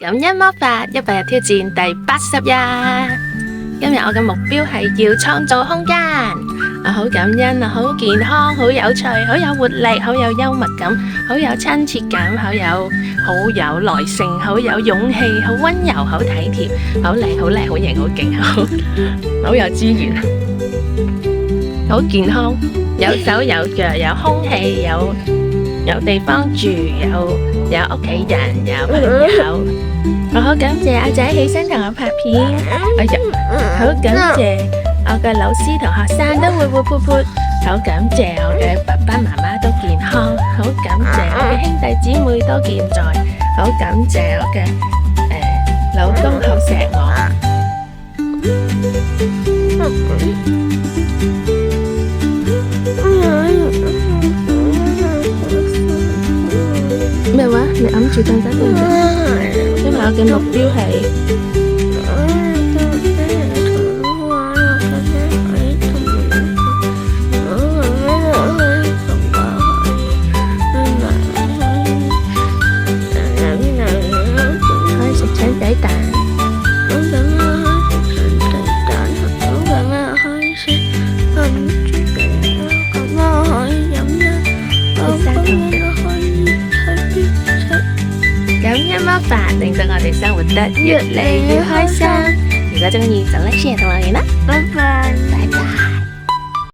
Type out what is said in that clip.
感恩魔法100日挑戰第80日。今日我嘅目標係要創造空間。我好感恩，我好健康，好有趣，好有活力，好有幽默感，好有親切感，好有耐性，好有勇氣，好溫柔，好體貼，好靚，好叻，好型，好勁，好有資源，好健康，有手有腳，有空氣，有地方住，有屋企人，有朋友。我好感謝阿仔起身同我拍片，好感謝我嘅老師同學生都活潑潑，好感謝我嘅爸爸媽媽都健康，好感謝我嘅兄弟姊妹都健在，好感謝我嘅老公好錫我。咩話？你揞住凳仔得唔得？因為我嘅目標係可以食腸仔蛋。感恩魔法令到我哋生活得越嚟越開心。如果鍾意就like share同留言啦，拜拜。